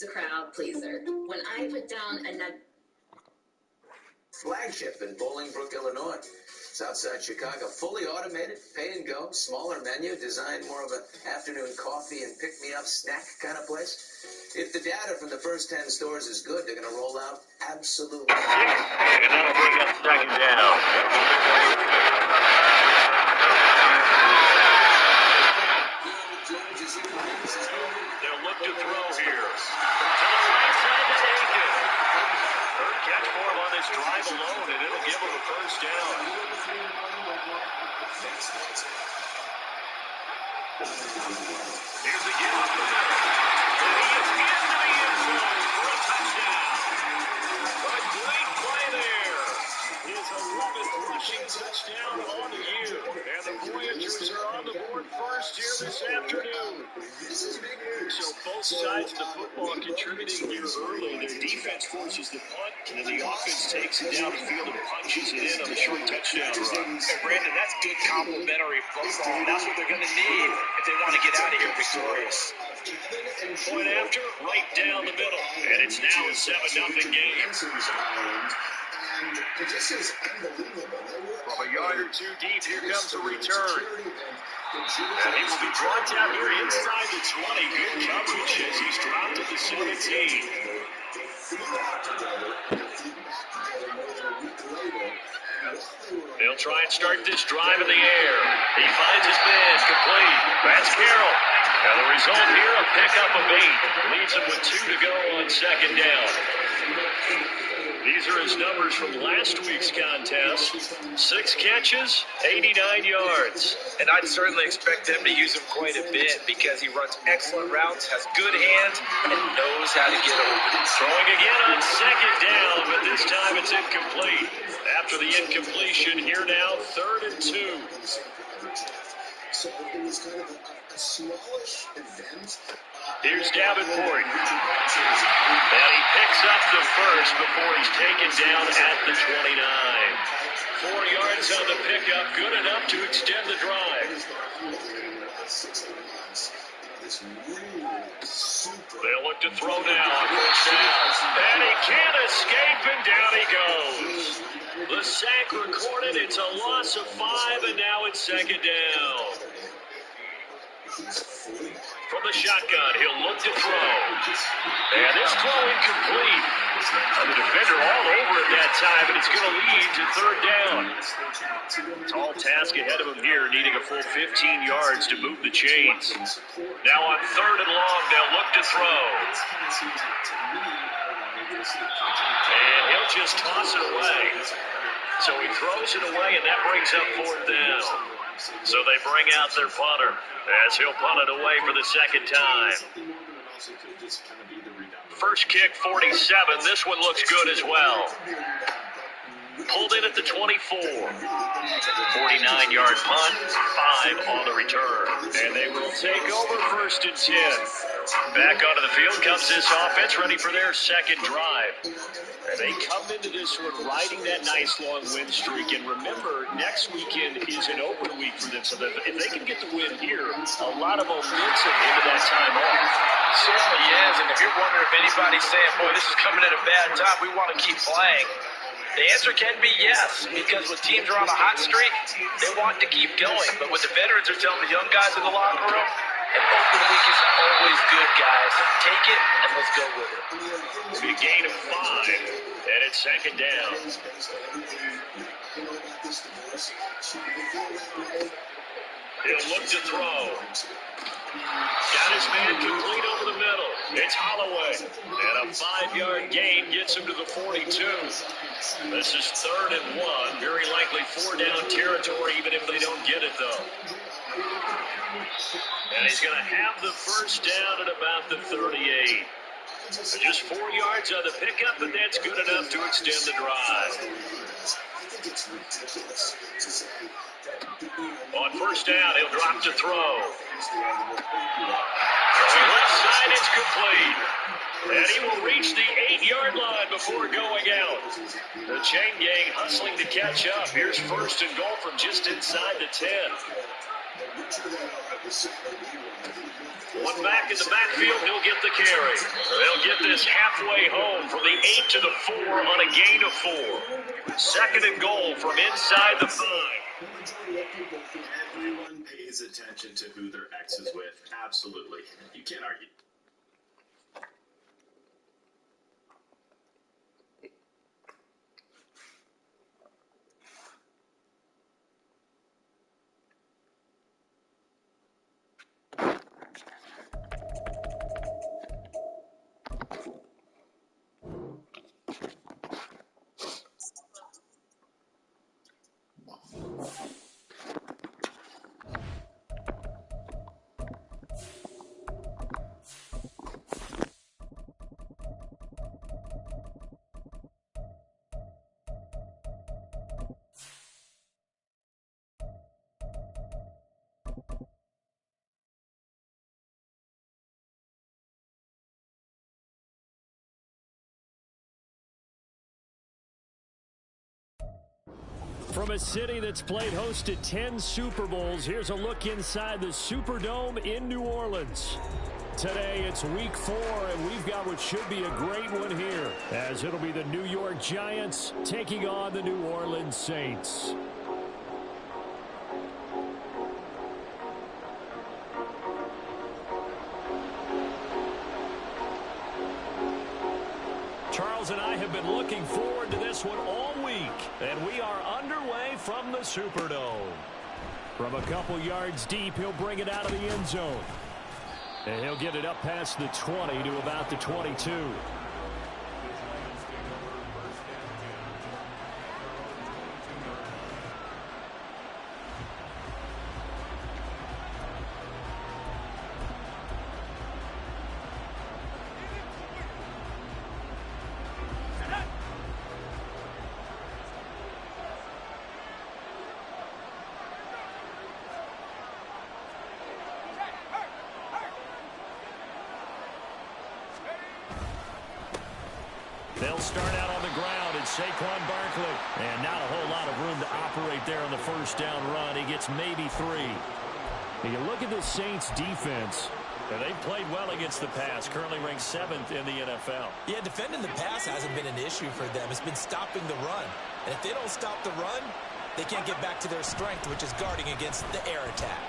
a crowd pleaser. When I put down a nut flagship in Bolingbrook, Illinois. It's outside Chicago. Fully automated, pay and go, smaller menu, designed more of an afternoon coffee and pick-me-up snack kind of place. If the data from the first 10 stores is good, they're going to roll out absolutely. And that'll bring up second down. They'll look to throw here. To the right side to Aiken. Third catch for him on this drive alone, and it'll give him a first down. Here's the give up the middle. And he is into the end zone for a touchdown. A great play there. His 11th rushing touchdown on the year. And the Voyagers are on the board first here this afternoon. So both sides of the football contributing here early. Their defense forces the punt, and then the offense takes it down the field and punches it in on the short touchdown run. And Brandon, that's good complementary football. That's what they're going to need if they want to get out of here victorious. Point after, right down the middle. And it's now a 7-0 game. From a yard or two deep, here comes a return. And he will be brought down here inside the 20. Good coverage as he's dropped at the 17. They'll try and start this drive in the air. He finds his man, complete. That's Carroll. And the result here, a pickup of 8. Leaves him with 2 to go on second down. These are his numbers from last week's contest. 6 catches, 89 yards. And I'd certainly expect them to use him quite a bit because he runs excellent routes, has good hands, and knows how to get open. Throwing again on second down, but this time it's incomplete. After the incompletion, here now, 3rd and 2. So it was kind of a smallish event. Here's Davenport. And he picks up the first before he's taken down at the 29. 4 yards on the pickup, good enough to extend the drive. They'll look to throw now on first down. And he can't escape, and down he goes. The sack recorded, it's a loss of 5, and now it's second down. From the shotgun, he'll look to throw. And this throw incomplete. The defender all over it that time, and it's going to lead to 3rd down. Tall task ahead of him here, needing a full 15 yards to move the chains. Now on 3rd and long, they'll look to throw. And he'll just toss it away. So he throws it away, and that brings up 4th down. So they bring out their punter as he'll punt it away for the second time. First kick, 47. This one looks good as well. Pulled in at the 24. 49-yard punt, 5 on the return. And they will take over 1st and 10. Back onto the field comes this offense, ready for their second drive. And they come into this one riding that nice long win streak. And remember, next weekend is an open week for them. So that if they can get the win here, a lot of momentum into that time off. Certainly is. And if you're wondering if anybody's saying, boy, this is coming at a bad time, we want to keep playing, the answer can be yes, because when teams are on a hot streak, they want to keep going. But what the veterans are telling the young guys in the locker room, an open week is always good, guys. Take it, and let's go with it. Big gain of 5, and it's second down. He'll look to throw. Got his man complete over the middle. It's Holloway. And a 5-yard gain gets him to the 42. This is 3rd and 1. Very likely 4-down territory, even if they don't get it, though. And he's going to have the first down at about the 38. Just 4 yards on the pickup, but that's good enough to extend the drive. On first down, he'll drop to throw. Throwing left side, it's complete. And he will reach the 8-yard line before going out. The chain gang hustling to catch up. Here's 1st and goal from just inside the 10. One back in the backfield, he'll get the carry. They'll get this halfway home from the 8 to the 4 on a gain of 4. Second and goal from inside the 5. Everyone pays attention to who their ex is with. Absolutely. You can't argue. From a city that's played host to 10 Super Bowls, here's a look inside the Superdome in New Orleans. Today, it's week 4, and we've got what should be a great one here, as it'll be the New York Giants taking on the New Orleans Saints. Charles and I have been looking forward to this one all week, and we are underway from the Superdome. From a couple yards deep, he'll bring it out of the end zone. And he'll get it up past the 20 to about the 22. They'll start out on the ground. It's Saquon Barkley. And not a whole lot of room to operate there on the first down run. He gets maybe 3. And you look at the Saints defense. They've played well against the pass. Currently ranked 7th in the NFL. Yeah, defending the pass hasn't been an issue for them. It's been stopping the run. And if they don't stop the run, they can't get back to their strength, which is guarding against the air attack.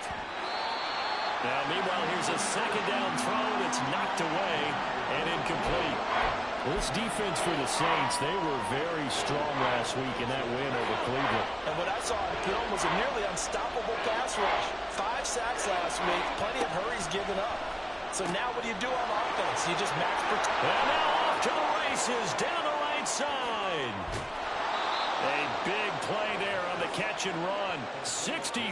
Now, meanwhile, here's a second down throw that's knocked away and incomplete. This defense for the Saints, they were very strong last week in that win over Cleveland. And what I saw on film was a nearly unstoppable pass rush. 5 sacks last week, plenty of hurries given up. So now what do you do on offense? You just match protect. And now off to the races down the right side. A big play there on the catch and run. 63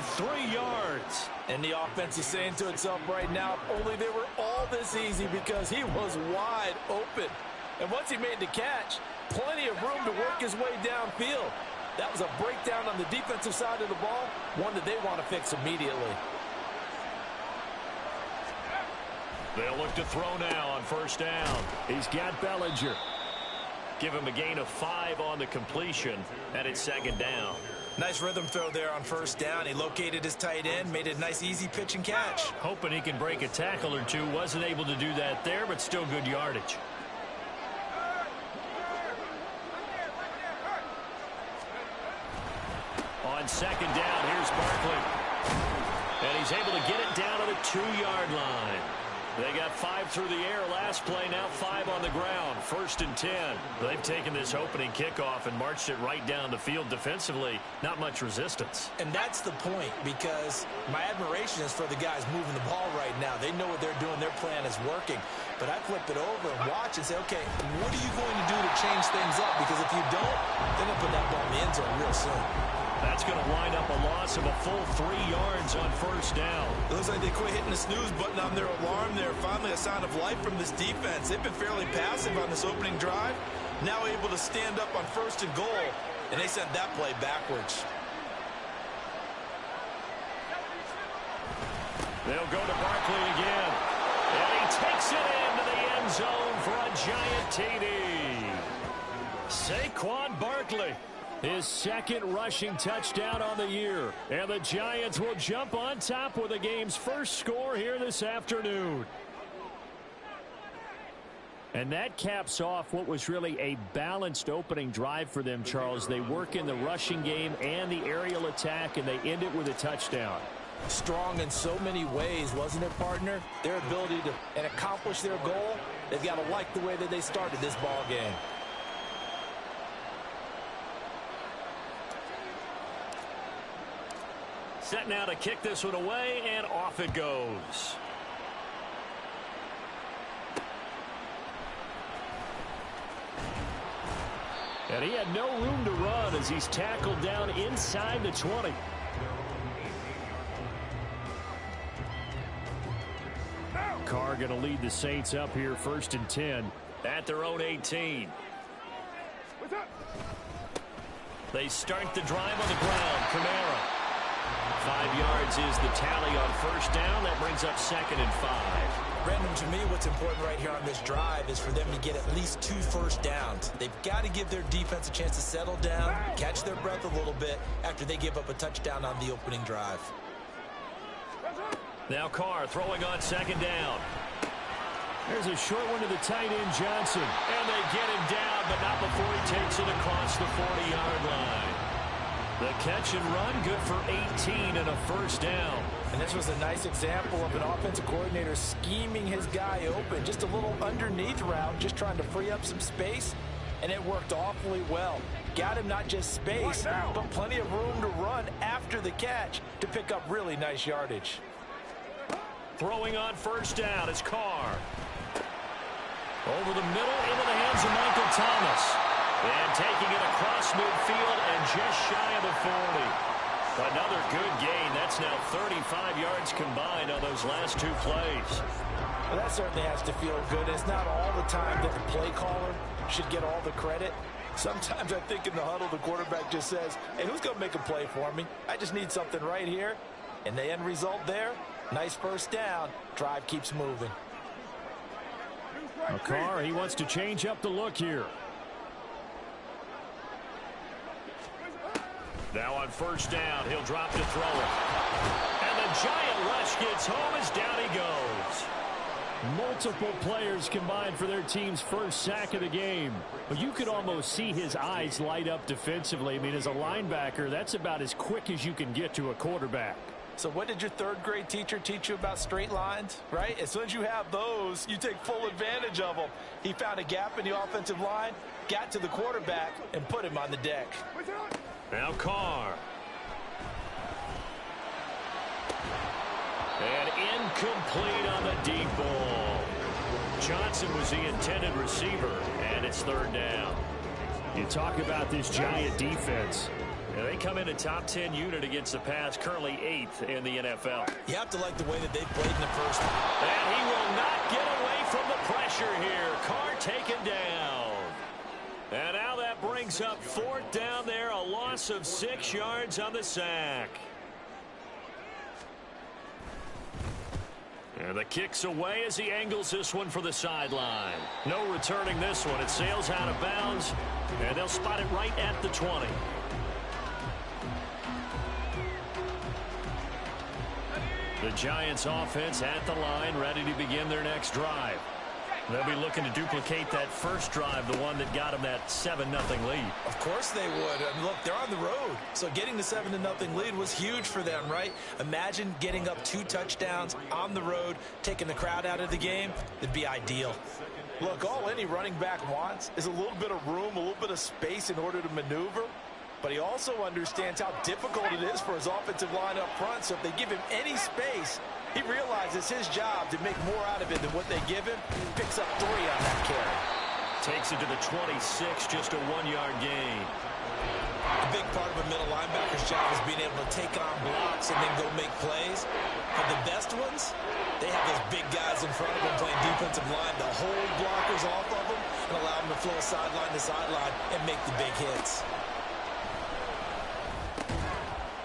yards. And the offense is saying to itself right now, only they were all this easy because he was wide open. And once he made the catch, plenty of room to work his way downfield. That was a breakdown on the defensive side of the ball, one that they want to fix immediately. They'll look to throw now on first down. He's got Bellinger. Give him a gain of 5 on the completion, and it's second down. Nice rhythm throw there on first down. He located his tight end, made a nice easy pitch and catch. Hoping he can break a tackle or two. Wasn't able to do that there, but still good yardage. On second down, here's Barkley. And he's able to get it down to the 2-yard line. They got 5 through the air last play, now 5 on the ground. First and 10. They've taken this opening kickoff and marched it right down the field defensively. Not much resistance. And that's the point, because my admiration is for the guys moving the ball right now. They know what they're doing. Their plan is working. But I flip it over and watch and say, okay, what are you going to do to change things up? Because if you don't, they're going to put that ball in the end zone real soon. That's going to wind up a loss of a full 3 yards on first down. It looks like they quit hitting the snooze button on their alarm there. Finally a sign of life from this defense. They've been fairly passive on this opening drive. Now able to stand up on first and goal. And they sent that play backwards. They'll go to Barkley again. And he takes it into the end zone for a giant TD. Saquon Barkley. His second rushing touchdown on the year. And the Giants will jump on top with the game's first score here this afternoon. And that caps off what was really a balanced opening drive for them, Charles. They work in the rushing game and the aerial attack, and they end it with a touchdown. Strong in so many ways, wasn't it, partner? Their ability to accomplish their goal, they've got to like the way that they started this ball game. Set now to kick this one away, and off it goes. And he had no room to run as he's tackled down inside the 20. Carr going to lead the Saints up here 1st and 10 at their own 18. They start the drive on the ground. Kamara. 5 yards is the tally on first down. That brings up 2nd and 5. Brandon, to me, what's important right here on this drive is for them to get at least 2 first downs. They've got to give their defense a chance to settle down, catch their breath a little bit after they give up a touchdown on the opening drive. Now Carr throwing on 2nd down. There's a short one to the tight end, Johnson. And they get him down, but not before he takes it across the 40-yard line. The catch and run, good for 18 and a first down. And this was a nice example of an offensive coordinator scheming his guy open. Just a little underneath route, just trying to free up some space. And it worked awfully well. Got him not just space, but plenty of room to run after the catch to pick up really nice yardage. Throwing on first down is Carr. Over the middle into the hands of Michael Thomas. And taking it across midfield and just shy of the 40. Another good gain. That's now 35 yards combined on those last 2 plays. Well, that certainly has to feel good. It's not all the time that the play caller should get all the credit. Sometimes I think in the huddle, the quarterback just says, hey, who's going to make a play for me? I just need something right here. And the end result there, nice first down. Drive keeps moving. Carr, he wants to change up the look here. Now on first down, he'll drop to throw it. And the giant rush gets home as down he goes. Multiple players combined for their team's first sack of the game. But you could almost see his eyes light up defensively. I mean, as a linebacker, that's about as quick as you can get to a quarterback. So what did your 3rd grade teacher teach you about straight lines, right? As soon as you have those, you take full advantage of them. He found a gap in the offensive line, got to the quarterback, and put him on the deck. Now Carr. And incomplete on the deep ball. Johnson was the intended receiver, and it's 3rd down. You talk about this Giant defense. They come in a top 10 unit against the pass, currently 8th in the NFL. You have to like the way that they played in the first one. And he will not get away from the pressure here. Carr taken down. And now that brings up 4th down there, a loss of 6 yards on the sack. And the kick's away as he angles this one for the sideline. No returning this one. It sails out of bounds, and they'll spot it right at the 20. The Giants offense at the line, ready to begin their next drive. They'll be looking to duplicate that first drive, the one that got them that 7-0 lead. Of course they would. I mean, look, they're on the road. So getting the 7-0 lead was huge for them, right? Imagine getting up 2 touchdowns on the road, taking the crowd out of the game. It'd be ideal. Look, all any running back wants is a little bit of room, a little bit of space in order to maneuver. But he also understands how difficult it is for his offensive line up front. So if they give him any space, he realizes his job to make more out of it than what they give him. Picks up 3 on that carry. Takes it to the 26, just a 1-yard gain. A big part of a middle linebacker's job is being able to take on blocks and then go make plays. But the best ones, they have those big guys in front of them playing defensive line to hold blockers off of them and allow them to flow sideline to sideline and make the big hits.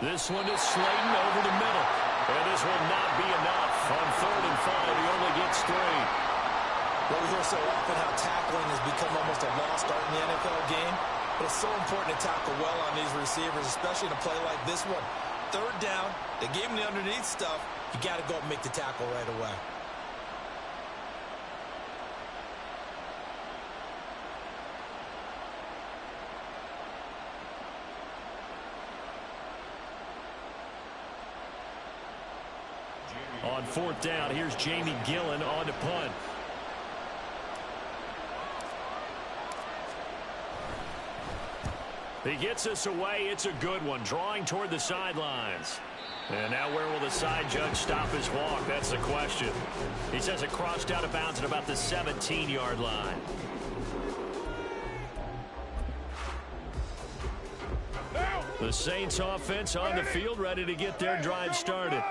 This one is Slayton over the middle. And this will not be enough. On 3rd and 5, he only gets 3. Well, we hear so often how tackling has become almost a lost art in the NFL game. But it's so important to tackle well on these receivers, especially in a play like this one. Third down, they gave him the underneath stuff. You got to go and make the tackle right away. On fourth down, here's Jamie Gillen on to punt. He gets us away. It's a good one, drawing toward the sidelines. And now where will the side judge stop his walk? That's the question. He says it crossed out of bounds at about the 17-yard line. The Saints offense on the field, ready to get their drive started.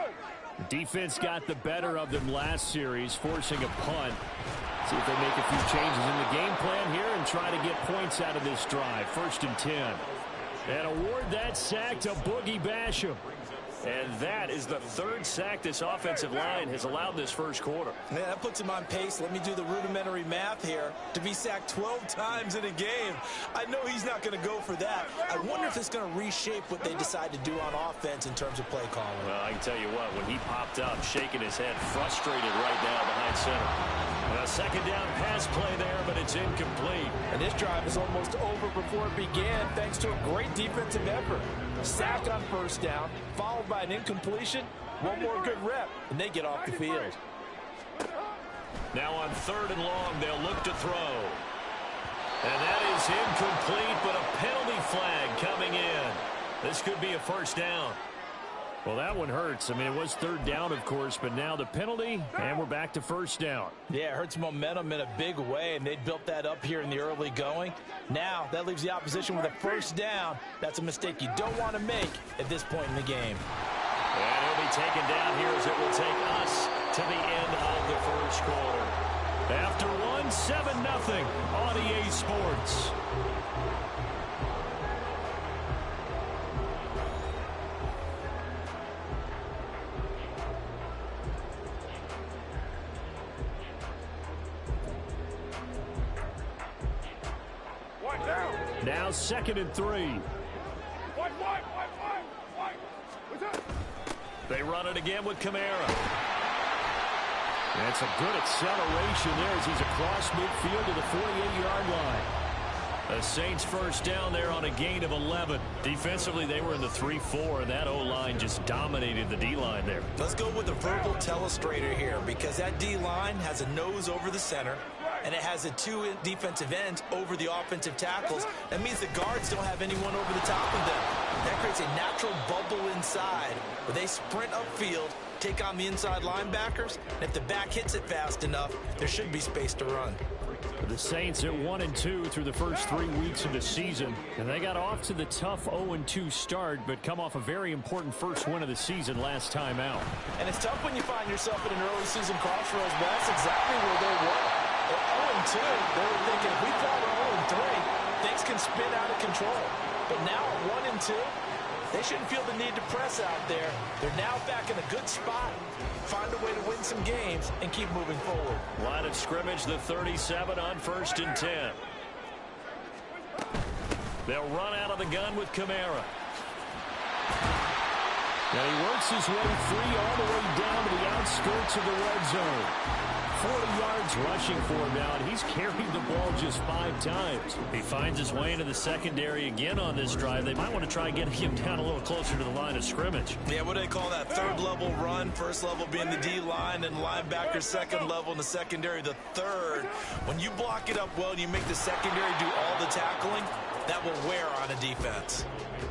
Defense got the better of them last series, forcing a punt. See if they make a few changes in the game plan here and try to get points out of this drive. 1st and 10. And award that sack to Boogie Basham. And that is the 3rd sack this offensive line has allowed this first quarter. Yeah, that puts him on pace. Let me do the rudimentary math here. To be sacked 12 times in a game, I know he's not going to go for that. I wonder if it's going to reshape what they decide to do on offense in terms of play calling. Well, I can tell you what, when he popped up, shaking his head, frustrated right now behind center. And a 2nd down pass play there, but it's incomplete. And this drive is almost over before it began, thanks to a great defensive effort. Sack on 1st down, followed by an incompletion. One more good rep, and they get off the field. Now on 3rd and long, they'll look to throw. And that is incomplete, but a penalty flag coming in. This could be a 1st down. Well, that one hurts. I mean, it was 3rd down, of course, but now the penalty, and we're back to 1st down. Yeah, it hurts momentum in a big way, and they built that up here in the early going. Now, that leaves the opposition with a 1st down. That's a mistake you don't want to make at this point in the game. And it'll be taken down here as it will take us to the end of the first quarter. After one, 7-0 on EA Sports. Now 2nd and 3. They run it again with Kamara. That's a good acceleration there as he's across midfield to the 48-yard line. The Saints 1st down there on a gain of 11. Defensively, they were in the 3-4, and that O-line just dominated the D-line there. Let's go with a verbal telestrator here, because that D-line has a nose over the center, and it has a 2 defensive ends over the offensive tackles. That means the guards don't have anyone over the top of them. That creates a natural bubble inside where they sprint upfield, take on the inside linebackers, and if the back hits it fast enough, there should be space to run. The Saints at 1-2 through the first 3 weeks of the season, and they got off to the tough 0-2 start, but come off a very important first win of the season last time out. And it's tough when you find yourself at an early season crossroads, but that's exactly where they were. At 0-2, they were thinking, if we fall to 0-3, things can spin out of control. But now at 1-2, they shouldn't feel the need to press out there. They're now back in a good spot. Find a way to win some games and keep moving forward. Line of scrimmage, the 37 on 1st and 10. They'll run out of the gun with Kamara. And he works his way free all the way down to the outskirts of the red zone. 40 yards rushing for him now, and he's carried the ball just 5 times. He finds his way into the secondary again on this drive. They might want to try getting him down a little closer to the line of scrimmage. Yeah, what do they call that? 3rd level run. 1st level being the D-line, and linebacker 2nd level, and the secondary the 3rd. When you block it up well and you make the secondary do all the tackling, that will wear on a defense.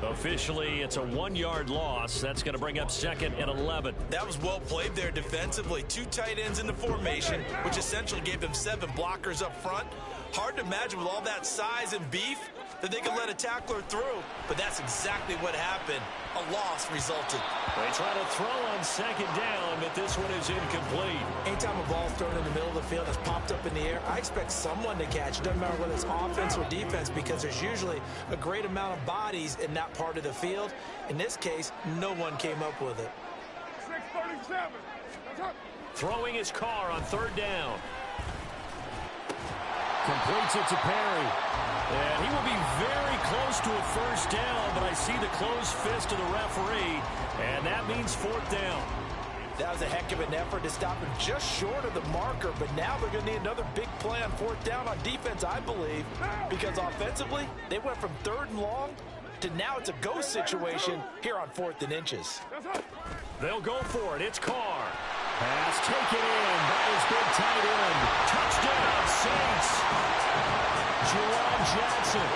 Officially, it's a 1-yard loss. That's going to bring up 2nd and 11. That was well played there defensively. 2 tight ends in the formation, which essentially gave them 7 blockers up front. Hard to imagine with all that size and beef that they could let a tackler through, but that's exactly what happened. A loss resulted. They try to throw on 2nd down, but this one is incomplete. Anytime a ball's thrown in the middle of the field, it's popped up in the air, I expect someone to catch. It doesn't matter whether it's offense or defense, because there's usually a great amount of bodies in that part of the field. In this case, no one came up with it. 637. Throwing his car on 3rd down. Completes it to Perry. And he will be very close to a first down, but I see the closed fist of the referee, and that means fourth down. That was a heck of an effort to stop him just short of the marker, but now they're going to need another big play on fourth down on defense, I believe, because offensively, they went from 3rd and long to now it's a go situation here on 4th and inches. They'll go for it. It's Carr. Pass taken in by his big tight end. Touchdown, Saints. Jerron Johnson,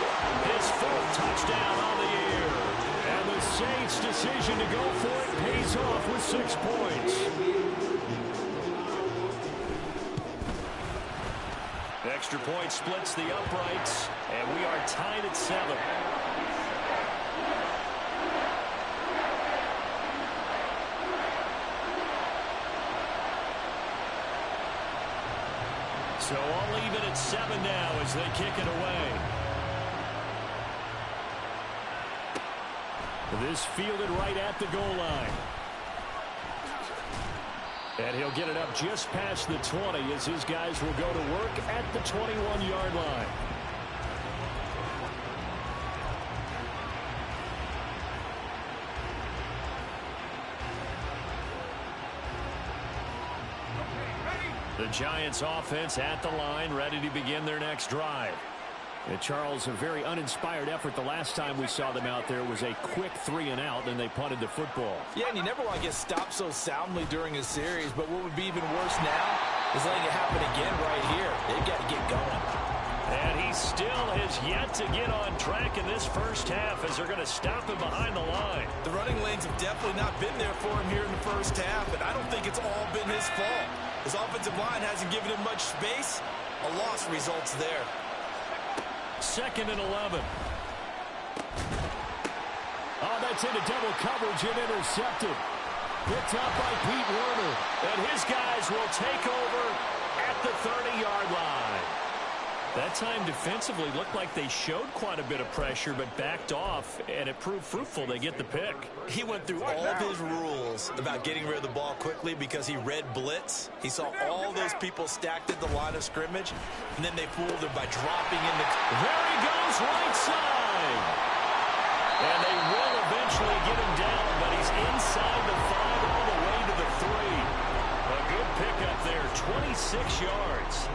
his 4th touchdown on the year. And the Saints' decision to go for it pays off with 6 points. Extra point splits the uprights, and we are tied at 7. So I'll leave it at 7 now as they kick it away. This fielded right at the goal line. And he'll get it up just past the 20 as his guys will go to work at the 21-yard line. The Giants offense at the line, ready to begin their next drive. And Charles, a very uninspired effort the last time we saw them out there was a quick 3 and out, and they punted the football. Yeah, and you never want to get stopped so soundly during a series, but what would be even worse now is letting it happen again right here. They've got to get going. And he still has yet to get on track in this first half as they're going to stop him behind the line. The running lanes have definitely not been there for him here in the first half, and I don't think it's all been his fault. His offensive line hasn't given him much space. A loss results there. 2nd and 11. Oh, that's into double coverage and intercepted. Picked up by Pete Werner. And his guys will take over at the 30-yard line. That time defensively looked like they showed quite a bit of pressure but backed off, and it proved fruitful. They get the pick. He went through all of his rules about getting rid of the ball quickly because he read blitz. He saw all those people stacked at the line of scrimmage, and then they fooled him by dropping in the... There he goes, right side. And they will eventually get him down, but he's inside the 5 all the way to the 3. A good pickup there, 26 yards.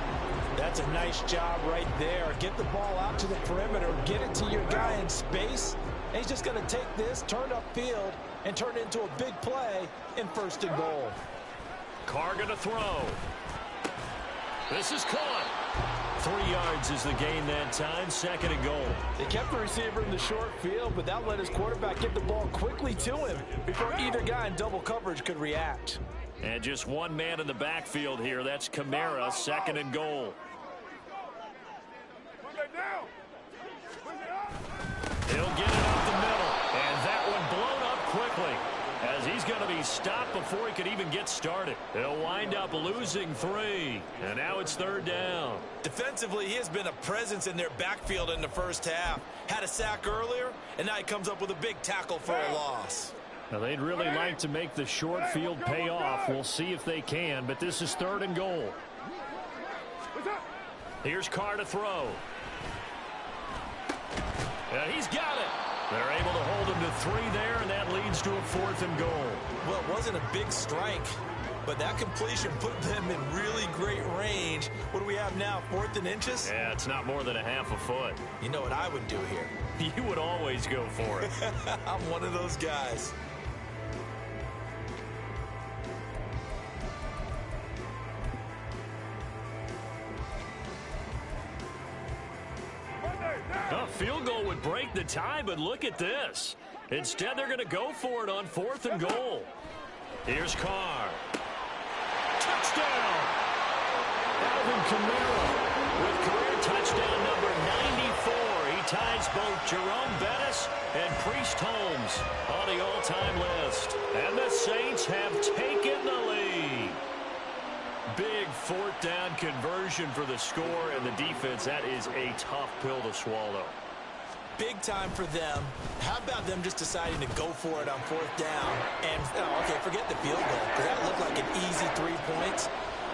That's a nice job right there. Get the ball out to the perimeter, get it to your guy in space. And he's just going to take this, turn upfield, and turn it into a big play in 1st and goal. Carr going to throw. This is caught. 3 yards is the gain that time, 2nd and goal. They kept the receiver in the short field, but that let his quarterback get the ball quickly to him before either guy in double coverage could react. And just one man in the backfield here. That's Kamara, 2nd and goal. He'll get it up the middle. And that one blown up quickly as he's going to be stopped before he could even get started. He'll wind up losing 3. And now it's 3rd down. Defensively, he has been a presence in their backfield in the first half. Had a sack earlier, and now he comes up with a big tackle for a loss. Now, they'd really like to make the short field pay off. We'll see if they can, but this is 3rd and goal. Here's Carr to throw. And he's got it. They're able to hold him to 3 there, and that leads to a 4th and goal. Well, it wasn't a big strike, but that completion put them in really great range. What do we have now, 4th and inches? Yeah, it's not more than a half a foot. You know what I would do here? You would always go for it. I'm one of those guys. A field goal would break the tie, but look at this. Instead, they're going to go for it on 4th and goal. Here's Carr. Touchdown! Alvin Kamara with career touchdown number 94. He ties both Jerome Bettis and Priest Holmes on the all-time list. And the Saints have taken the lead. Big 4th down conversion for the score, and the defense, that is a tough pill to swallow. Big time for them. How about them just deciding to go for it on 4th down? And, okay, forget the field goal, because that looked like an easy 3 points.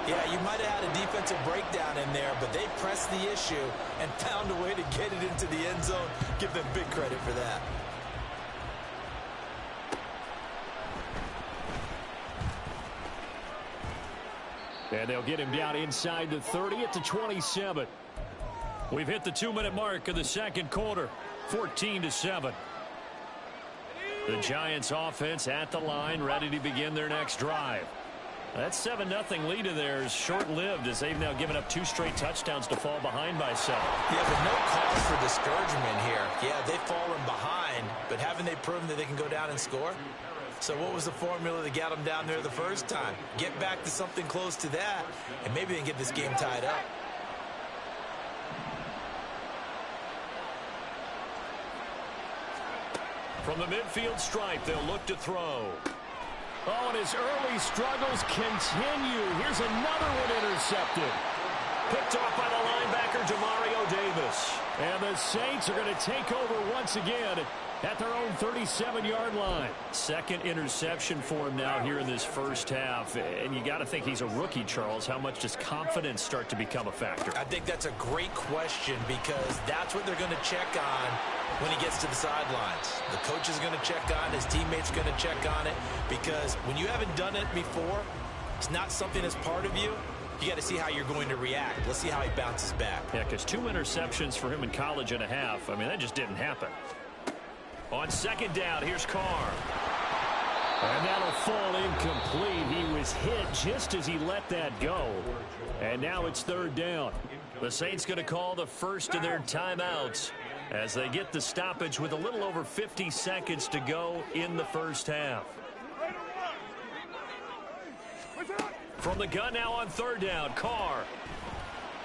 Yeah, you might have had a defensive breakdown in there, but they pressed the issue and found a way to get it into the end zone. Give them big credit for that. And they'll get him down inside the 30 at the 27. We've hit the 2-minute mark of the second quarter, 14-7. The Giants offense at the line, ready to begin their next drive. That 7-0 lead of theirs short-lived as they've now given up 2 straight touchdowns to fall behind by 7. Yeah, but no cause for discouragement here. Yeah, they've fallen behind, but haven't they proven that they can go down and score? So what was the formula that got them down there the first time? Get back to something close to that, and maybe they can get this game tied up. From the midfield stripe, they'll look to throw. Oh, and his early struggles continue. Here's another one intercepted. Picked off by the linebacker, Demario Davis. And the Saints are going to take over once again at their own 37-yard line. Second interception for him now here in this first half. And you got to think he's a rookie, Charles. How much does confidence start to become a factor? I think that's a great question because that's what they're going to check on when he gets to the sidelines. The coach is going to check on it. His teammates are going to check on it because when you haven't done it before, it's not something that's part of you. You got to see how you're going to react. Let's see how he bounces back. Yeah, because 2 interceptions for him in college and a half. I mean, that just didn't happen. On second down, here's Carr. And that'll fall incomplete. He was hit just as he let that go. And now it's third down. The Saints going to call the first of their timeouts as they get the stoppage with a little over 50 seconds to go in the first half. From the gun now on third down, Carr.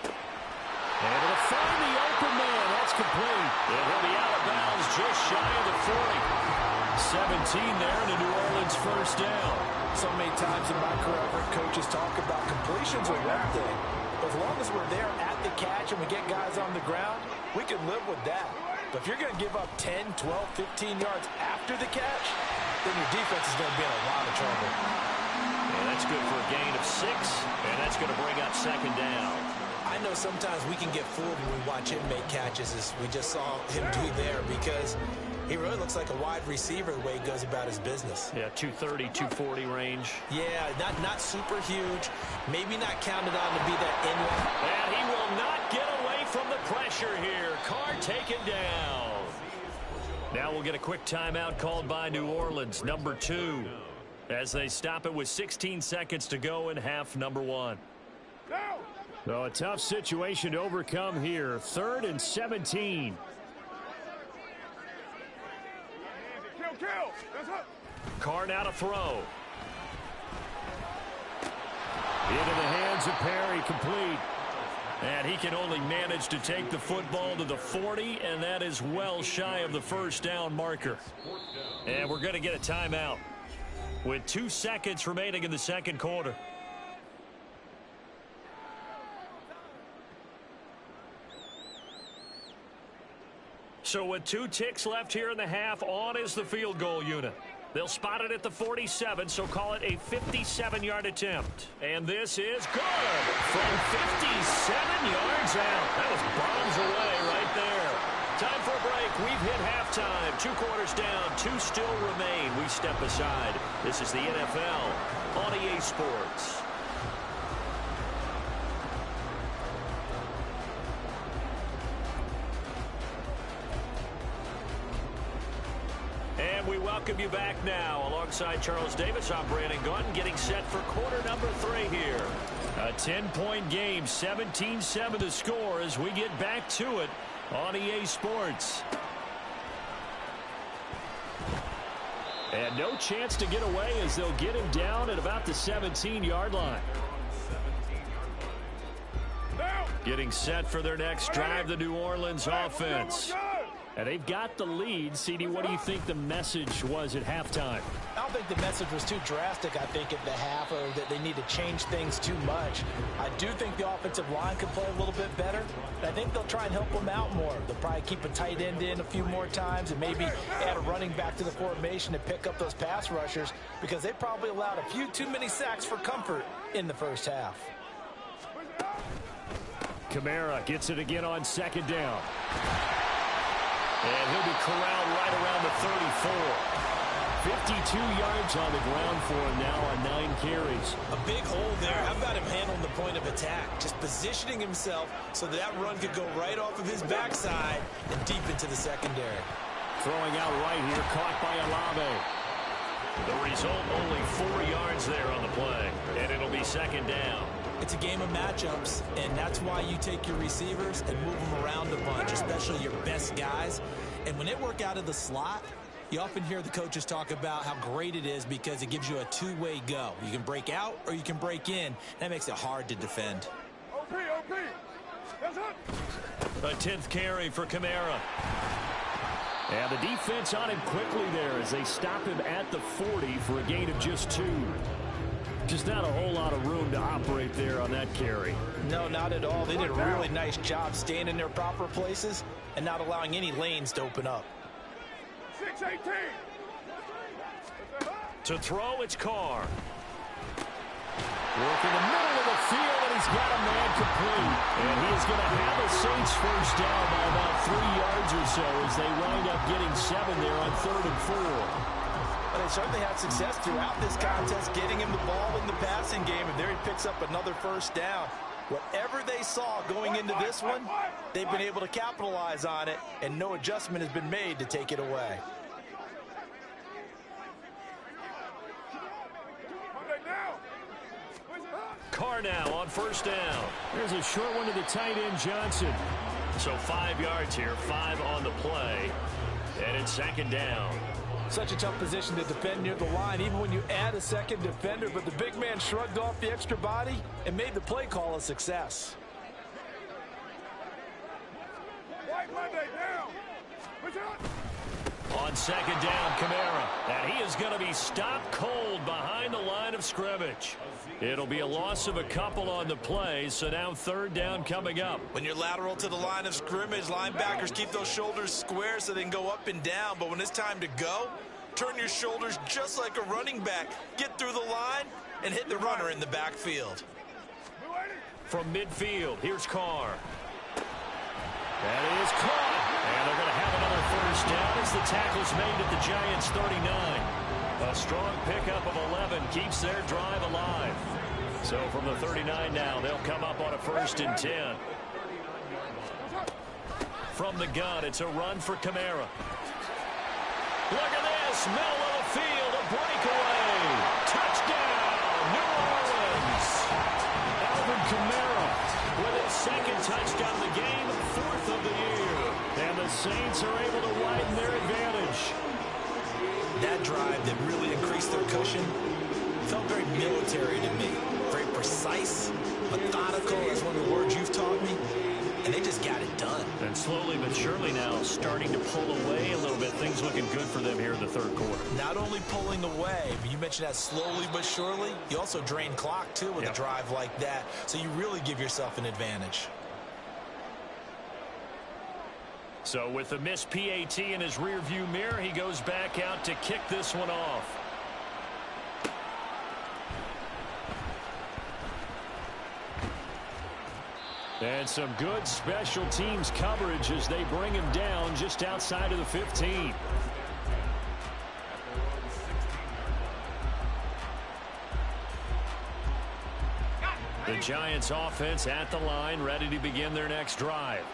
And it'll find the open man. That's complete. It will be out of bounds just shy of the 40. 17 there in the New Orleans first down. So many times in my career, I've heard coaches talk about completions are one thing. But as long as we're there at the catch and we get guys on the ground, we can live with that. But if you're going to give up 10, 12, 15 yards after the catch, then your defense is going to be in a lot of trouble. And that's good for a gain of 6, and that's going to bring up second down. I know sometimes we can get fooled when we watch him make catches, as we just saw him do there, because he really looks like a wide receiver the way he goes about his business. Yeah, 230, 240 range. Yeah, not super huge. Maybe not counted on to be that inlet. And he will not get away from the pressure here. Carr taken down. Now we'll get a quick timeout called by New Orleans, number 2, as they stop it with 16 seconds to go in half number 1. So a tough situation to overcome here. 3rd and 17. Carr now to throw. Into the hands of Perry, complete. And he can only manage to take the football to the 40, and that is well shy of the first down marker. And we're going to get a timeout with 2 seconds remaining in the second quarter. So with 2 ticks left here in the half, on is the field goal unit. They'll spot it at the 47, so call it a 57-yard attempt. And this is good from 57 yards out. That was bombs away right there. Time for a break. We've hit halftime. 2 quarters down, 2 still remain. We step aside. This is the NFL on EA Sports. And we welcome you back now. Alongside Charles Davis, I'm Brandon Gunn, getting set for quarter number 3 here. A 10-point game, 17-7 to score as we get back to it on EA Sports. And no chance to get away as they'll get him down at about the 17-yard line. Getting set for their next drive, the New Orleans offense. And they've got the lead. CD, what do you think the message was at halftime? I don't think the message was too drastic, I think, at the half, or that they need to change things too much. I do think the offensive line could play a little bit better. I think they'll try and help them out more. They'll probably keep a tight end in a few more times and maybe add a running back to the formation to pick up those pass rushers, because they probably allowed a few too many sacks for comfort in the first half. Kamara gets it again on second down. And he'll be corralled right around the 34. 52 yards on the ground for him now on 9 carries. A big hole there. How about him handling the point of attack? Just positioning himself so that run could go right off of his backside and deep into the secondary. Throwing out right here, caught by Olave. The result, only 4 yards there on the play. And it'll be second down. It's a game of matchups, and that's why you take your receivers and move them around a bunch, especially your best guys. And when they work out of the slot, you often hear the coaches talk about how great it is because it gives you a two-way go. You can break out or you can break in. That makes it hard to defend. A 10th carry for Kamara. And the defense on him quickly there as they stop him at the 40 for a gain of just 2. Just not a whole lot of room to operate there on that carry. No, not at all. They did a really nice job staying in their proper places and not allowing any lanes to open up. 6-18. To throw, it's Carr. Working the middle of the field, and he's got a man complete. And he is going to have a Saints first down by about 3 yards or so as they wind up getting 7 there on 3rd and 4. Well, they certainly had success throughout this contest, getting him the ball in the passing game, and there he picks up another first down. Whatever they saw going into this one, they've been able to capitalize on it, and no adjustment has been made to take it away. Carr now on first down. There's a short one to the tight end, Johnson. So 5 yards here, 5 on the play. And it's second down. Such a tough position to defend near the line, even when you add a second defender, but the big man shrugged off the extra body and made the play call a success. White Monday down. On second down, Kamara. And he is going to be stopped cold behind the line of scrimmage. It'll be a loss of a couple on the play, so now 3rd down coming up. When you're lateral to the line of scrimmage, linebackers keep those shoulders square so they can go up and down. But when it's time to go, turn your shoulders just like a running back. Get through the line and hit the runner in the backfield. From midfield, here's Carr. That is caught. And they're going to have another first down as the tackle's made at the Giants' 39. A strong pickup of 11 keeps their drive alive. So from the 39 now, they'll come up on a 1st and 10. From the gun, it's a run for Kamara. Look at this, middle of the field, a breakaway. Touchdown, New Orleans. Alvin Kamara with his 2nd touchdown of the game, 4th of the year. And the Saints are able to widen their advantage. That drive that really increased their cushion felt very military to me. Very precise, methodical, that's one of the words you've taught me. And they just got it done. And slowly but surely now starting to pull away a little bit. Things looking good for them here in the 3rd quarter. Not only pulling away, but you mentioned that slowly but surely. You also drain clock, too, with a drive like that. So you really give yourself an advantage. So with the missed PAT in his rearview mirror, he goes back out to kick this one off. And some good special teams coverage as they bring him down just outside of the 15. The Giants offense at the line, ready to begin their next drive.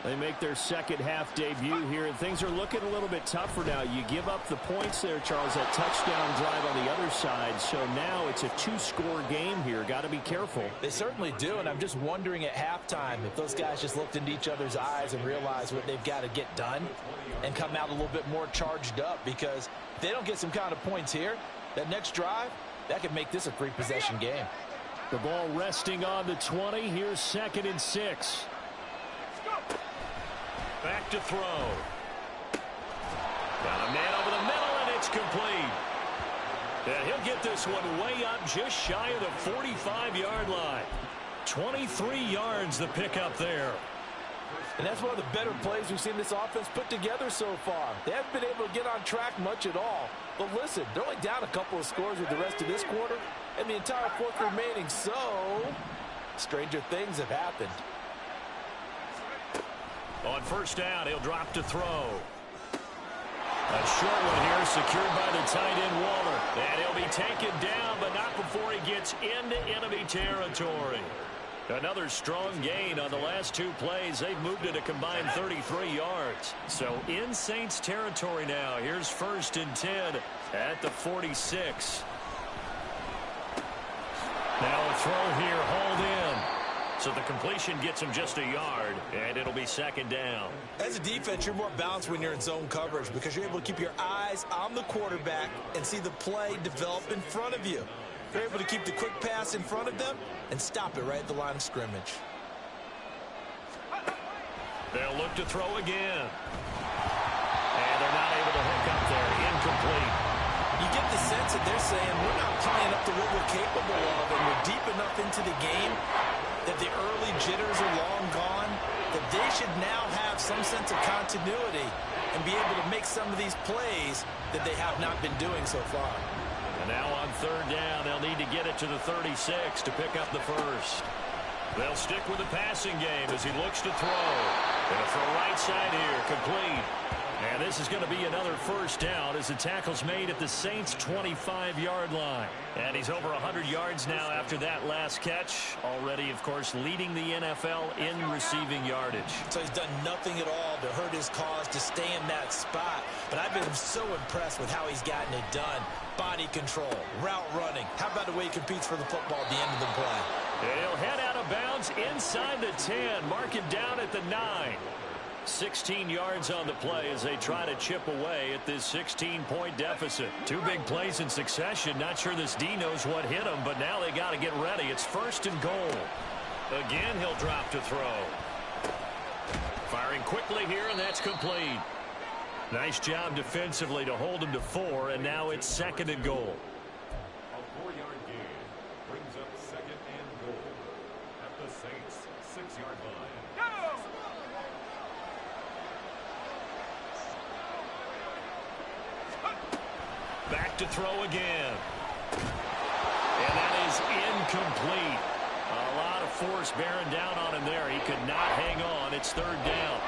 They make their 2nd half debut here, and things are looking a little bit tougher now. You give up the points there, Charles, that touchdown drive on the other side. So now it's a 2-score game here. Got to be careful. They certainly do, and I'm just wondering at halftime if those guys just looked into each other's eyes and realized what they've got to get done and come out a little bit more charged up, because if they don't get some kind of points here, that next drive, that could make this a 3-possession game. The ball resting on the 20. Here's 2nd and 6. Back to throw. Got a man over the middle, and it's complete. And he'll get this one way up just shy of the 45-yard line. 23 yards the pickup there. And that's one of the better plays we've seen this offense put together so far. They haven't been able to get on track much at all. But listen, they're only down a couple of scores with the rest of this quarter and the entire 4th remaining. So, stranger things have happened. On first down, he'll drop to throw. A short one here, secured by the tight end Waller. And he'll be taken down, but not before he gets into enemy territory. Another strong gain on the last two plays. They've moved it a combined 33 yards. So in Saints territory now. Here's 1st and 10 at the 46. Now a throw here, hauled in. So the completion gets him just a yard, and it'll be 2nd down. As a defense, you're more balanced when you're in zone coverage because you're able to keep your eyes on the quarterback and see the play develop in front of you. You're able to keep the quick pass in front of them and stop it right at the line of scrimmage. They'll look to throw again. And they're not able to hook up there. Incomplete. You get the sense that they're saying we're not playing up to what we're capable of, and we're deep enough into the game that the early jitters are long gone, that they should now have some sense of continuity and be able to make some of these plays that they have not been doing so far. And now on 3rd down, they'll need to get it to the 36 to pick up the first. They'll stick with the passing game as he looks to throw. Gonna throw right side here, complete. And this is going to be another first down as the tackle's made at the Saints' 25-yard line. And he's over 100 yards now after that last catch. Already, of course, leading the NFL in receiving yardage. So he's done nothing at all to hurt his cause to stay in that spot. But I've been so impressed with how he's gotten it done. Body control, route running. How about the way he competes for the football at the end of the play? He'll head out of bounds inside the 10. Mark him down at the 9. 16 yards on the play as they try to chip away at this 16-point deficit. Two big plays in succession. Not sure this D knows what hit him, but now they got to get ready. It's 1st and goal. Again, he'll drop to throw. Firing quickly here, and that's complete. Nice job defensively to hold him to 4, and now it's 2nd and goal. A 4-yard gain brings up 2nd and goal at the Saints' 6-yard line. Go! Back to throw again. And that is incomplete. A lot of force bearing down on him there. He could not hang on. It's 3rd down.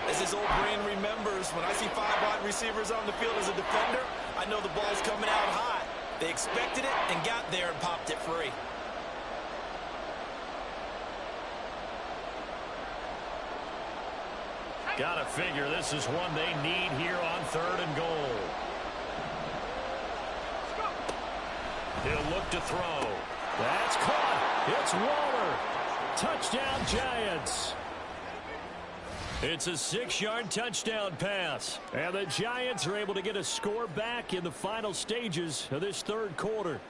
As his old brain remembers, when I see 5 wide receivers on the field as a defender, I know the ball's coming out high. They expected it and got there and popped it free. Gotta figure this is one they need here on 3rd and goal. He'll look to throw. That's caught. It's Waller. Touchdown, Giants. It's a 6-yard touchdown pass. And the Giants are able to get a score back in the final stages of this 3rd quarter.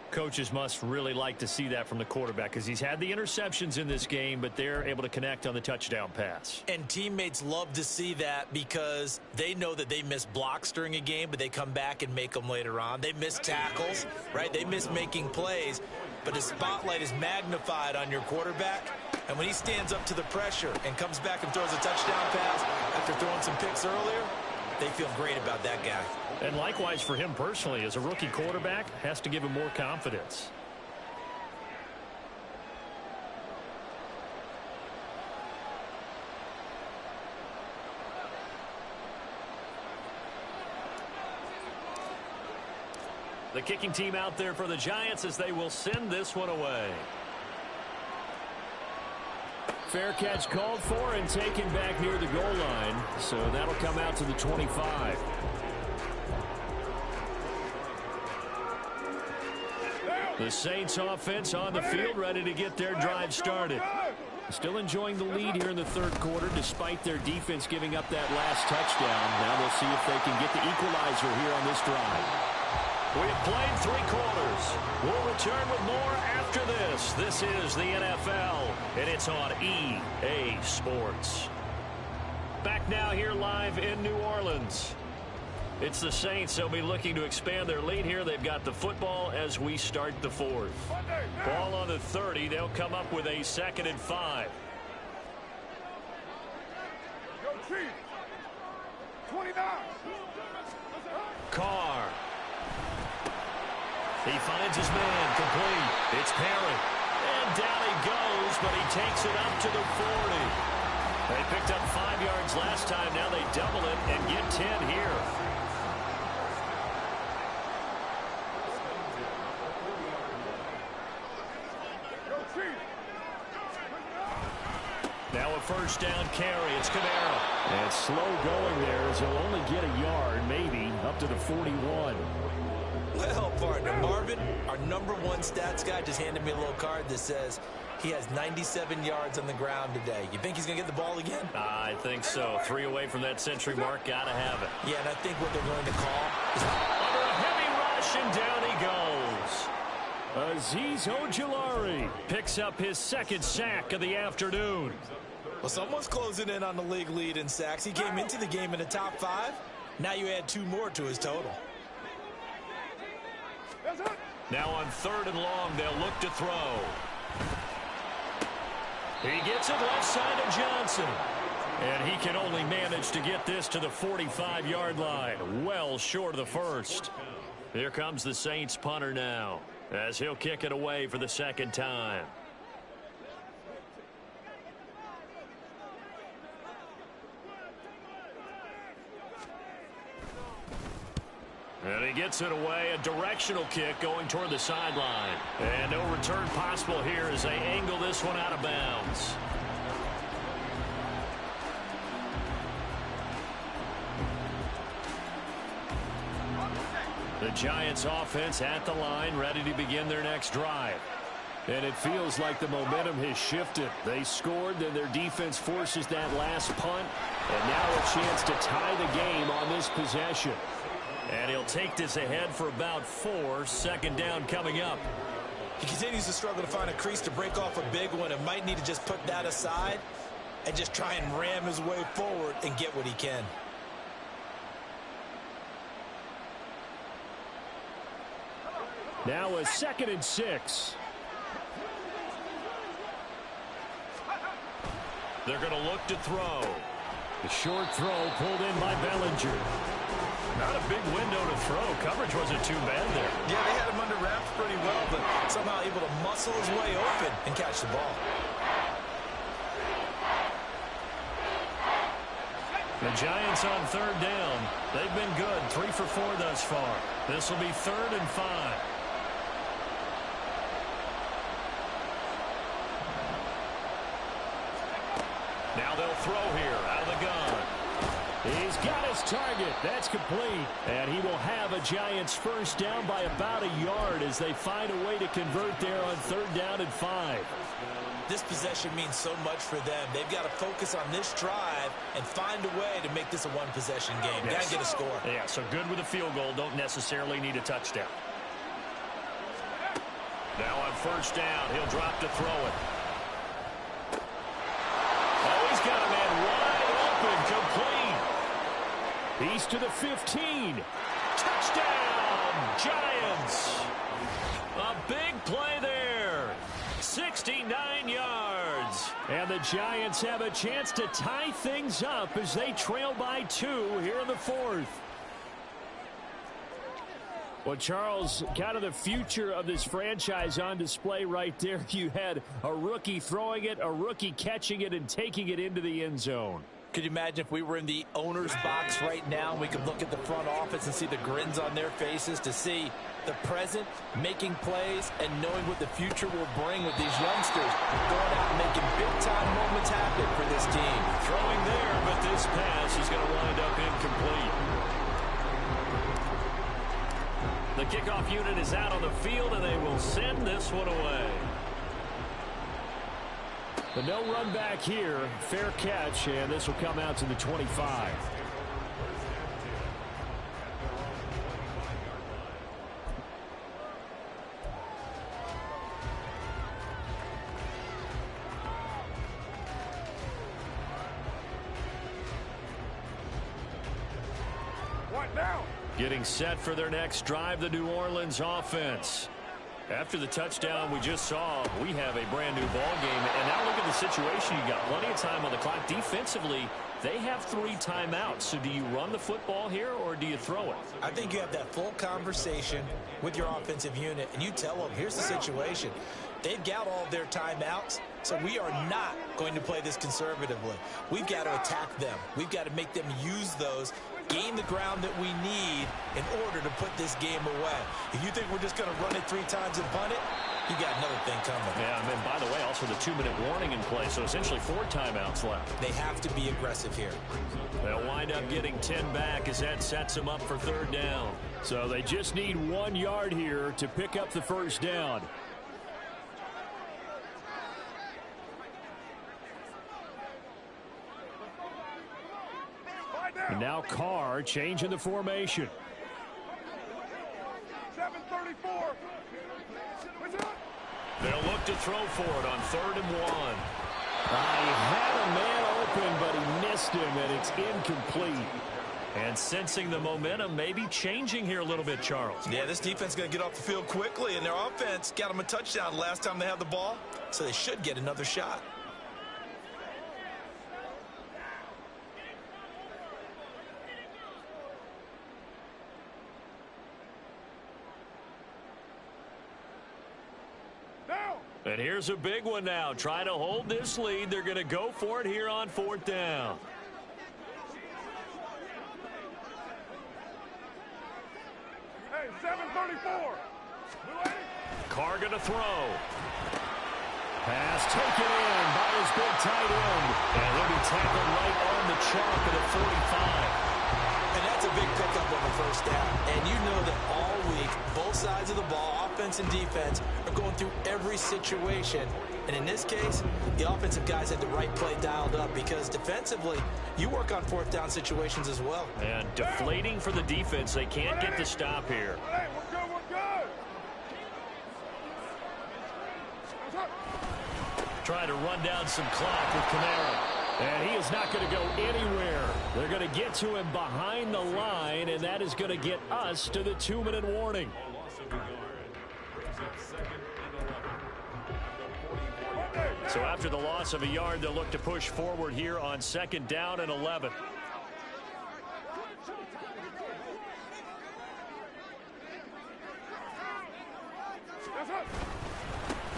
Coaches must really like to see that from the quarterback because he's had the interceptions in this game, but they're able to connect on the touchdown pass. And teammates love to see that because they know that they miss blocks during a game, but they come back and make them later on. They miss tackles, right? They miss making plays, but the spotlight is magnified on your quarterback. And when he stands up to the pressure and comes back and throws a touchdown pass after throwing some picks earlier, they feel great about that guy. And likewise for him personally, as a rookie quarterback, has to give him more confidence. The kicking team out there for the Giants as they will send this one away. Fair catch called for and taken back near the goal line. So that'll come out to the 25. The Saints offense on the field ready to get their drive started. Still enjoying the lead here in the 3rd quarter despite their defense giving up that last touchdown. Now they'll see if they can get the equalizer here on this drive. We have played 3 quarters. We'll return with more after this. This is the NFL, and it's on EA Sports. Back now here live in New Orleans. It's the Saints. They'll be looking to expand their lead here. They've got the football as we start the 4th. Ball on the 30. They'll come up with a 2nd and 5. Go Chiefs. 29. Carr. He finds his man complete. It's Perry. And and down he goes, but he takes it up to the 40. They picked up 5 yards last time. Now they double it and get 10 here. Now a first down carry. It's Kamara. And slow going there as he'll only get a yard, maybe, up to the 41. Well, partner, Marvin, our #1 stats guy, just handed me a little card that says he has 97 yards on the ground today. You think he's going to get the ball again? I think so. 3 away from that century mark. Got to have it. Yeah, and I think what they're going to call is... Under a heavy rush, and down he goes. Azeez Ojulari picks up his 2nd sack of the afternoon. Well, someone's closing in on the league lead in sacks. He came into the game in the top 5. Now you add 2 more to his total. Now on 3rd and long, they'll look to throw. He gets it left side of Johnson. And he can only manage to get this to the 45-yard line. Well short of the first. Here comes the Saints punter now, as he'll kick it away for the 2nd time. And he gets it away, a directional kick going toward the sideline. And no return possible here as they angle this one out of bounds. The Giants offense at the line, ready to begin their next drive. And it feels like the momentum has shifted. They scored, then their defense forces that last punt. And now a chance to tie the game on this possession. And he'll take this ahead for about 4. 2nd down coming up. He continues to struggle to find a crease to break off a big one and might need to just put that aside and just try and ram his way forward and get what he can. Now a 2nd and 6. They're going to look to throw. The short throw pulled in by Bellinger. Not a big window to throw. Coverage wasn't too bad there. Yeah, they had him under wraps pretty well, but somehow able to muscle his way open and catch the ball. The Giants on 3rd down. They've been good. 3 for 4 thus far. This will be 3rd and 5. Now they'll throw here out of the gun. He's got his target. That's complete. And he will have a Giants first down by about a yard as they find a way to convert there on 3rd down and 5. This possession means so much for them. They've got to focus on this drive and find a way to make this a one-possession game. Yes. Got to get a score. Yeah, so good with a field goal. Don't necessarily need a touchdown. Now on 1st down, he'll drop to throw it. Oh, he's got a man wide open, complete. He's to the 15. Touchdown, Giants. A big play there. 69 yards. And the Giants have a chance to tie things up as they trail by 2 here in the 4th. Well, Charles, kind of the future of this franchise on display right there. You had a rookie throwing it, a rookie catching it, and taking it into the end zone. Could you imagine if we were in the owner's box right now and we could look at the front office and see the grins on their faces to see the present making plays and knowing what the future will bring with these youngsters going out and making big-time moments happen for this team. Throwing there, but this pass is going to wind up incomplete. The kickoff unit is out on the field, and they will send this one away. But no run back here. Fair catch, and this will come out to the 25. What now? Getting set for their next drive, the New Orleans offense. After the touchdown we just saw, we have a brand new ball game. And now look at the situation. You got plenty of time on the clock. Defensively, They have 3 timeouts. So do you run the football here or do you throw it? I think you have that full conversation with your offensive unit, and you tell them, here's the situation. They've got all their timeouts, so we are not going to play this conservatively. We've got to attack them. We've got to make them use those, gain the ground that we need in order to put this game away. If you think we're just going to run it 3 times and punt it, you got another thing coming. Yeah, and then, by the way, also the 2-minute warning in play, so essentially 4 timeouts left. They have to be aggressive here. They'll wind up getting 10 back as that sets them up for 3rd down. So they just need 1 yard here to pick up the 1st down. And now Carr changing the formation. 734. They'll look to throw for it on 3rd and 1. He had a man open, but he missed him, and it's incomplete. And sensing the momentum, maybe changing here a little bit, Charles. Yeah, this defense is going to get off the field quickly, and their offense got them a touchdown last time they had the ball, so they should get another shot. And here's a big one now. Trying to hold this lead. They're going to go for it here on 4th down. Hey, 734. Carr going to throw. Pass taken in by his big tight end. And he'll be tackled right on the chalk at the 45. And that's a big pickup on the 1st down. And you know that all week, both sides of the ball, offense and defense, are going through every situation. And in this case, the offensive guys had the right play dialed up because defensively, you work on 4th down situations as well. And deflating for the defense. They can't get the stop here. Hey, we're good, we're good. Trying to run down some clock with Kamara. And he is not going to go anywhere. They're going to get to him behind the line, and that is going to get us to the 2-minute warning. So after the loss of a yard, they'll look to push forward here on 2nd down and 11.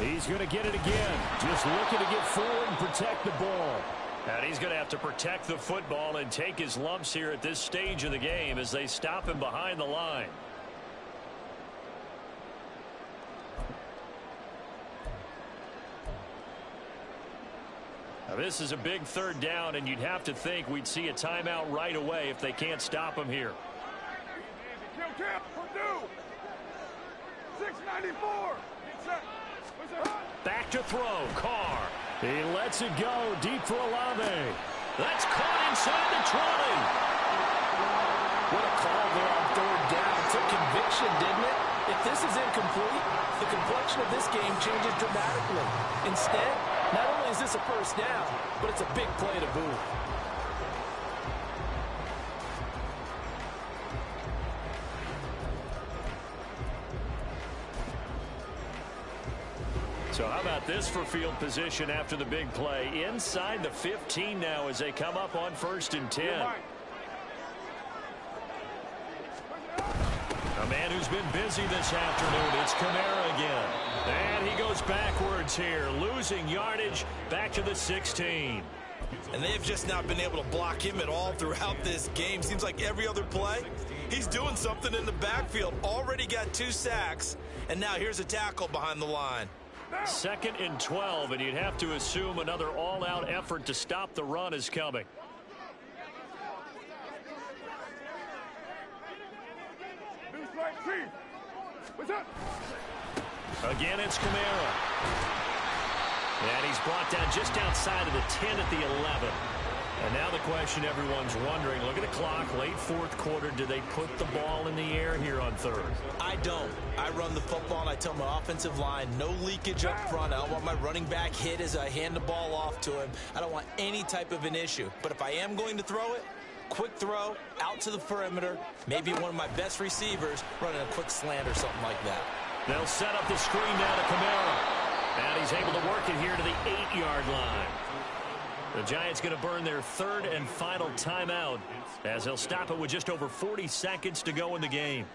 He's going to get it again. Just looking to get forward and protect the ball. And he's going to have to protect the football and take his lumps here at this stage of the game as they stop him behind the line. Now this is a big 3rd down, and you'd have to think we'd see a timeout right away if they can't stop him here. Kill, Purdue. 694. Back to throw. Carr. He lets it go deep for Olave. That's caught inside the 20. What a call there on 3rd down. Took conviction, didn't it? If this is incomplete, the complexion of this game changes dramatically. Instead, not only is this a 1st down, but it's a big play to boot. So how about this for field position after the big play? Inside the 15 now as they come up on 1st and 10. A man who's been busy this afternoon. It's Kamara again. And he goes backwards here, losing yardage back to the 16. And they've just not been able to block him at all throughout this game. Seems like every other play, he's doing something in the backfield. Already got 2 sacks, and now here's a tackle behind the line. 2nd and 12, and you'd have to assume another all-out effort to stop the run is coming. Again, it's Kamara. And he's brought down just outside of the 10 at the 11. And now the question everyone's wondering, look at the clock, late 4th quarter, do they put the ball in the air here on 3rd? I don't. I run the football and I tell my offensive line, no leakage up front. I don't want my running back hit as I hand the ball off to him. I don't want any type of an issue. But if I am going to throw it, quick throw, out to the perimeter, maybe one of my best receivers running a quick slant or something like that. They'll set up the screen now to Kamara. And he's able to work it here to the 8-yard line. The Giants going to burn their third and final timeout as they'll stop it with just over 40 seconds to go in the game.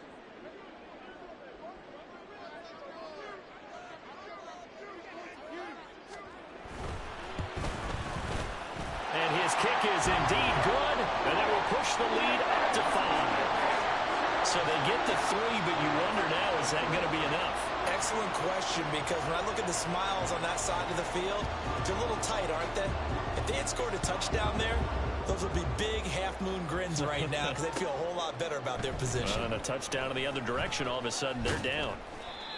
And his kick is indeed good, and that will push the lead up to 5. So they get the 3, but you wonder now, is that going to be enough? Excellent question, because when I look at the smiles on that side of the field, they're a little tight, aren't they? If they had scored a touchdown there, those would be big half-moon grins right now because they'd feel a whole lot better about their position. And a touchdown in the other direction, all of a sudden they're down.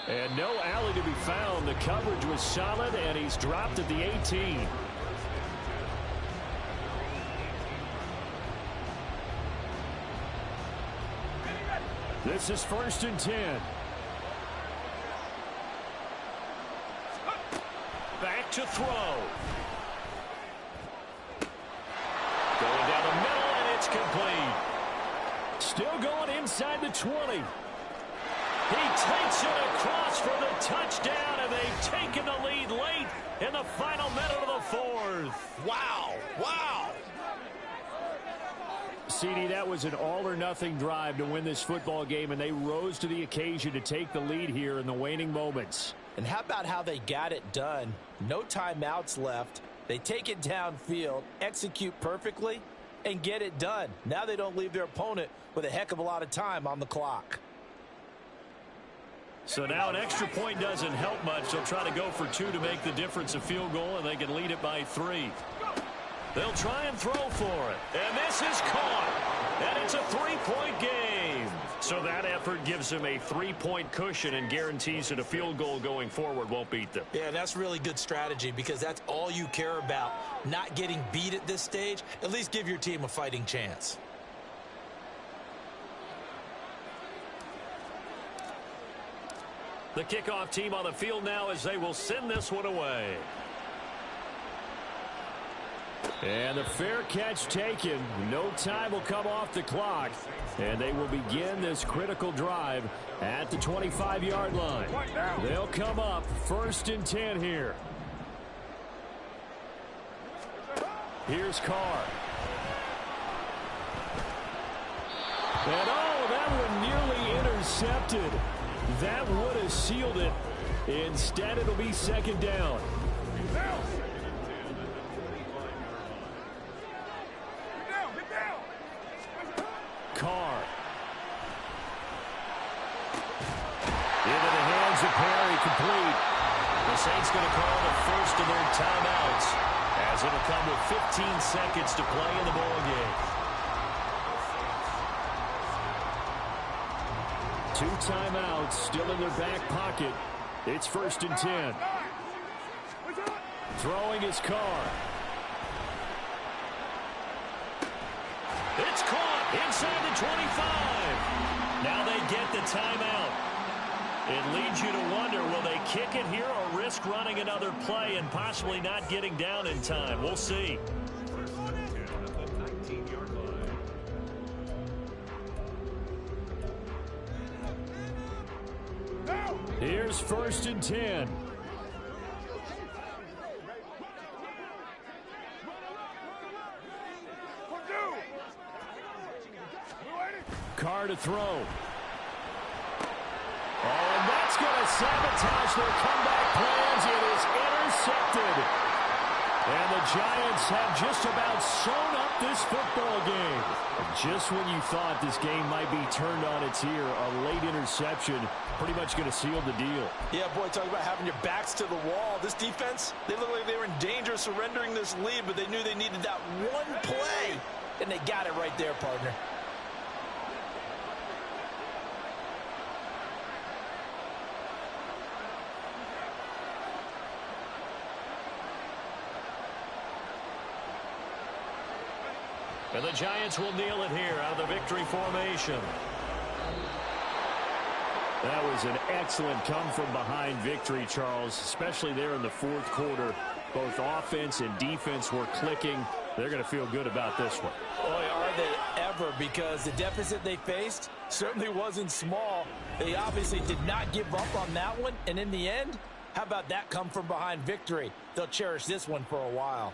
And no alley to be found. The coverage was solid, and he's dropped at the 18. This is 1st and 10. Back to throw. Going down the middle, and it's complete. Still going inside the 20. He takes it across for the touchdown, and they've taken the lead late in the final minute of the 4th. Wow. Wow. CD, that was an all-or-nothing drive to win this football game, and they rose to the occasion to take the lead here in the waning moments. And how about how they got it done? No timeouts left. They take it downfield, execute perfectly, and get it done. Now they don't leave their opponent with a heck of a lot of time on the clock. So now an extra point doesn't help much. They'll try to go for 2 to make the difference a field goal, and they can lead it by 3. They'll try and throw for it. And this is caught. And it's a 3-point game. So that effort gives them a 3-point cushion and guarantees that a field goal going forward won't beat them. Yeah, that's really good strategy because that's all you care about. Not getting beat at this stage. At least give your team a fighting chance. The kickoff team on the field now as they will send this one away. And the fair catch taken. No time will come off the clock. And they will begin this critical drive at the 25-yard line. They'll come up 1st and 10 here. Here's Carr. And oh, that one nearly intercepted. That would have sealed it. Instead, it'll be 2nd down. Carr. Into the hands of Perry, complete. The Saints going to call the first of their timeouts as it'll come with 15 seconds to play in the ball game. 2 timeouts still in their back pocket. It's 1st and 10. Throwing his Carr. It's caught inside the 25. Now they get the timeout. It leads you to wonder, will they kick it here or risk running another play and possibly not getting down in time? We'll see. Here's 1st and 10. Carr to throw. Oh, and that's going to sabotage their comeback plans. It is intercepted. And the Giants have just about sewn up this football game. Just when you thought this game might be turned on its ear, a late interception pretty much going to seal the deal. Yeah, boy, talk about having your backs to the wall. This defense, they look like they were in danger of surrendering this lead, but they knew they needed that one play, and they got it right there, partner. And the Giants will kneel it here out of the victory formation. That was an excellent come-from-behind victory, Charles, especially there in the 4th quarter. Both offense and defense were clicking. They're going to feel good about this one. Boy, are they ever, because the deficit they faced certainly wasn't small. They obviously did not give up on that one, and in the end, how about that come-from-behind victory? They'll cherish this one for a while.